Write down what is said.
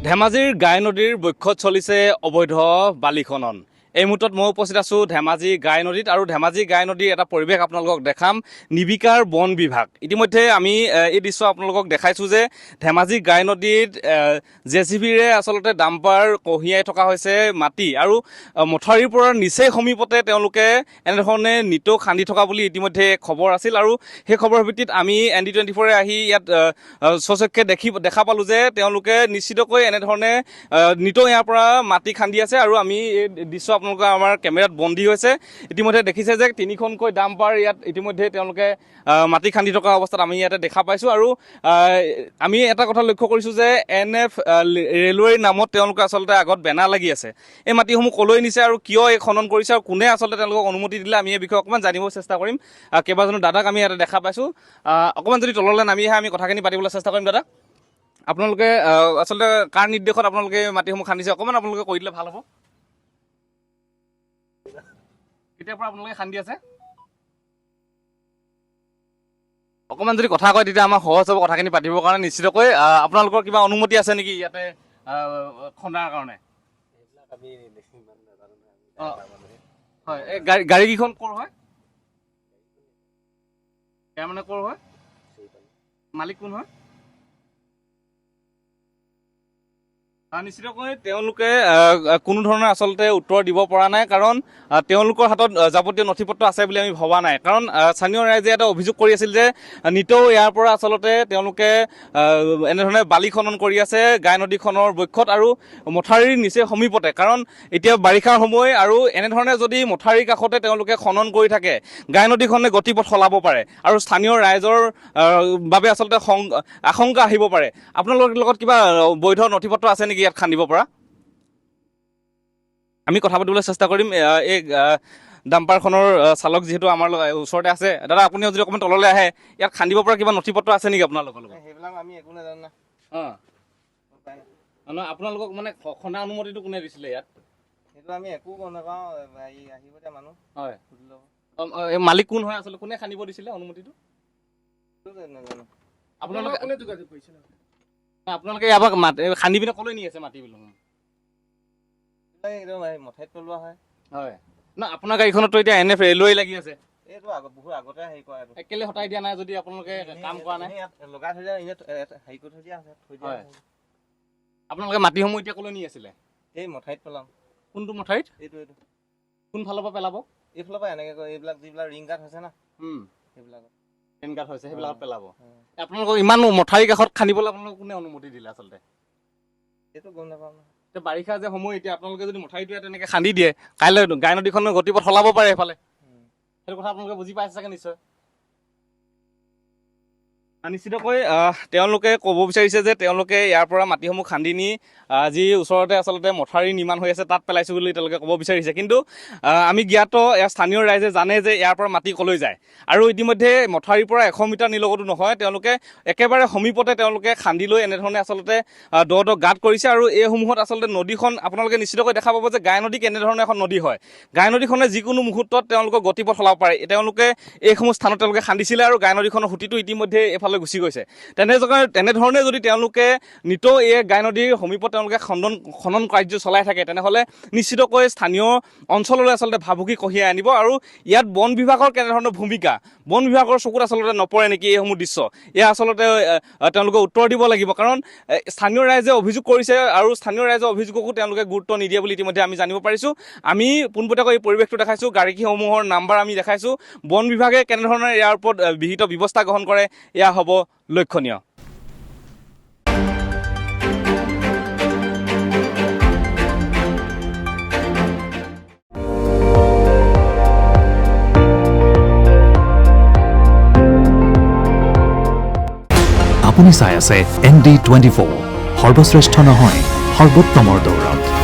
ধেমাজিৰ গাই নদীৰ বক্ষত চলিছে অবৈধ বালি খনন। এই মুহূৰ্তত মই উপস্থিত আছোঁ ধেমাজি গাই নদীত আৰু ধেমাজি গাই নদীৰ এটা পৰিৱেশ আপোনালোকক দেখাম। নিবিকাৰ বন বিভাগ ইতিমধ্যে আমি এই দৃশ্য আপোনালোকক দেখাইছোঁ যে ধেমাজি গাই নদীত জেচিবিৰে আচলতে ডাম্পাৰ কঢ়িয়াই থকা হৈছে মাটি আৰু মথাউৰিৰ পৰা নিচেই সমীপতে তেওঁলোকে এনেধৰণে নিতৌ খান্দি থকা বুলি ইতিমধ্যে খবৰ আছিল আৰু সেই খবৰৰ ভিত্তিত আমি ND24 আহি ইয়াত স্বচক্ষে দেখা পালোঁ যে তেওঁলোকে নিশ্চিতকৈ এনেধৰণে নিতৌ ইয়াৰ পৰা মাটি খান্দি আছে আৰু আমি এই দৃশ্য আপোনালোকে আমাৰ কেমেৰাত বন্দী হৈছে। ইতিমধ্যে দেখিছে যে 3খনকৈ ডাম্পাৰ ইয়াত ইতিমধ্যে তেওঁলোকে মাটি খান্দি থকা অৱস্থাত আমি ইয়াতে দেখা পাইছোঁ আৰু আমি এটা কথা লক্ষ্য কৰিছোঁ যে NF ৰেলৱেৰ নামত তেওঁলোকে আচলতে আগত বেনাৰ লাগি আছে। এই মাটিসমূহ কলৈ নিছে আৰু কিয় এই খনন কৰিছে আৰু কোনে আচলতে তেওঁলোকক অনুমতি দিলে আমি এই বিষয়ে অকণমান জানিব চেষ্টা কৰিম। কেইবাজনো দাদাক আমি ইয়াতে দেখা পাইছোঁ। অকণমান যদি তললৈ নামি আহে আমি কথাখিনি পাতিবলৈ চেষ্টা কৰিম। দাদা, আপোনালোকে আচলতে কাৰ নিৰ্দেশত আপোনালোকে মাটিসমূহ খান্দিছে অকণমান আপোনালোকে কৈ দিলে ভাল হ'ব। কেতিয়াৰ পৰা আপোনালোকে খান্দি আছে? অকণমান যদি কথা কয় তেতিয়া আমাৰ সহজ হ'ব কথাখিনি পাতিবৰ কাৰণে। নিশ্চিতকৈ আপোনালোকৰ কিবা অনুমতি আছে নেকি ইয়াতে খন্দাৰ কাৰণে? হয়, এই গাড়ীকেইখন ক'ৰ হয়? ইয়াৰ মানে ক'ৰ হয়? মালিক কোন হয়? নিশ্চিতকৈ তেওঁলোকে কোনো ধৰণৰ আচলতে উত্তৰ দিব পৰা নাই, কাৰণ তেওঁলোকৰ হাতত যাৱতীয় নথি পত্ৰ আছে বুলি আমি ভবা নাই। কাৰণ স্থানীয় ৰাইজে এটা অভিযোগ কৰি আছিল যে নিতৌ ইয়াৰ পৰা আচলতে তেওঁলোকে এনেধৰণে বালি খনন কৰি আছে গাই নদীখনৰ বক্ষত আৰু মথাউৰিৰ নিচে সমীপতে। কাৰণ এতিয়া বাৰিষাৰ সময় আৰু এনেধৰণে যদি মথাউৰিৰ কাষতে তেওঁলোকে খনন কৰি থাকে গাই নদীখনে গতিপথ সলাব পাৰে আৰু স্থানীয় ৰাইজৰ বাবে আচলতে আশংকা আহিব পাৰে। আপোনালোকৰ লগত কিবা বৈধ নথি পত্ৰ আছে নেকি ইয়াত খান্দিব পৰা? আমি কথা পাতিবলৈ চেষ্টা কৰিম। এই ডাম্পাৰখনৰ চালক যিহেতু আমাৰ ওচৰতে আছে, দাদা আপুনিও যদি অকণমান তললৈ আহে, ইয়াত খান্দিব পৰা কিবা নথি পত্ৰ আছে নেকি আপোনালোকৰ লগত? সেইবিলাক আমি একো নাজানো। আপোনালোকক মানে খন্দা অনুমতিটো কোনে দিছিলে ইয়াত? সেইটো আমি একো গম নাপাওঁ। আহিব দিয়া মানুহ। হয়, মালিক কোন হয় আচলতে? কোনে খান্দিব দিছিলে অনুমতিটো? নাজানো। আপোনালোকে কোনে যোগাযোগ কৰিছিলে? আপোনালোকে ইয়াৰ পৰা খান্দি পিনে ক'লৈ নি আছে মাটি বিলাক? একদম মথাইত পেলোৱা হয়। হয়, না আপোনাৰ গাড়ীখনতো এতিয়া NF ৰেলৱে লাগি আছে। এইটো বহুত আগতে হেৰি কৰা এইটো। কেলে হটাই দিয়া নাই যদি আপোনালোকে কাম কৰা নাই? লগাই থৈ দিয়া, হেৰি কৰি থৈ দিয়া আছে। আপোনালোকে মাটিসমূহ এতিয়া ক'লৈ নি আছিলে? এই মথাইত পেলাম। কোনটো মথাইত? এইটো কোন ফালৰ পৰা পেলাব? এইফালৰ পৰা এনেকৈ কয়, এইবিলাক যিবিলাক ৰিং গাৰ্ড হৈছে না সেইবিলাকত ৰিং গাৰ্ড হৈছে সেইবিলাকত পেলাব। আপোনালোকক ইমান মথাউৰি কাষত খান্দিবলৈ আপোনালোকক কোনে অনুমতি দিলে আচলতে? এইটো গম নাপাওঁ না। এতিয়া বাৰিষা যে সময়, এতিয়া আপোনালোকে যদি মথাউৰিটো তেনেকৈ খান্দি দিয়ে, কাইলৈ গাই নদীখনৰ গতিপথ সলাব পাৰে এইফালে। সেইটো কথা আপোনালোকে বুজি পাইছে চাগে নিশ্চয়। নিশ্চিতকৈ তেওঁলোকে ক'ব বিচাৰিছে যে তেওঁলোকে ইয়াৰ পৰা মাটিসমূহ খান্দি নি যি ওচৰতে আচলতে মথাউৰি নিৰ্মাণ হৈ আছে তাত পেলাইছোঁ বুলি তেওঁলোকে ক'ব বিচাৰিছে। কিন্তু আমি জ্ঞাত ইয়াৰ স্থানীয় ৰাইজে জানে যে ইয়াৰ পৰা মাটি ক'লৈ যায় আৰু ইতিমধ্যে মথাউৰিৰ পৰা 100 মিটাৰ নিলগতো নহয়, তেওঁলোকে একেবাৰে সমীপতে তেওঁলোকে খান্দি লৈ এনেধৰণে আচলতে দ গাঁত কৰিছে। আৰু এইসমূহত আচলতে নদীখন আপোনালোকে নিশ্চিতকৈ দেখা পাব যে গাই নদী কেনেধৰণে এখন নদী হয়। গাই নদীখনে যিকোনো মুহূৰ্তত তেওঁলোকৰ গতিপথ সলাব পাৰে। তেওঁলোকে এইসমূহ স্থানত তেওঁলোকে খান্দিছিলে আৰু গাই নদীখনৰ সুঁতিটো ইতিমধ্যে এইফালে গুচি গৈছে। তেনেধৰণে যদি তেওঁলোকে নিতৌ এই গাই নদীৰ সমীপত তেওঁলোকে খনন কাৰ্য চলাই থাকে, তেনেহ'লে নিশ্চিতকৈ স্থানীয় অঞ্চললৈ আচলতে ভাবুকি কঢ়িয়াই আনিব। আৰু ইয়াত বন বিভাগৰ কেনেধৰণৰ ভূমিকা, বন বিভাগৰ চকুত আচলতে নপৰে নেকি এইসমূহ দৃশ্য? এয়া আচলতে তেওঁলোকে উত্তৰ দিব লাগিব। কাৰণ স্থানীয় ৰাইজে অভিযোগ কৰিছে আৰু স্থানীয় ৰাইজৰ অভিযোগকো তেওঁলোকে গুৰুত্ব নিদিয়ে বুলি ইতিমধ্যে আমি জানিব পাৰিছোঁ। আমি পোনপটীয়াকৈ এই পৰিৱেশটো দেখাইছোঁ, গাড়ীসমূহৰ নাম্বাৰ আমি দেখাইছোঁ। বন বিভাগে কেনেধৰণে ইয়াৰ ওপৰত বিহিত ব্যৱস্থা গ্ৰহণ কৰে এয়া হ'ব লক্ষণীয়। আপুনি চাই আছে ND24, সৰ্বশ্ৰেষ্ঠ নহয় সৰ্বোত্তমৰ দৌৰত।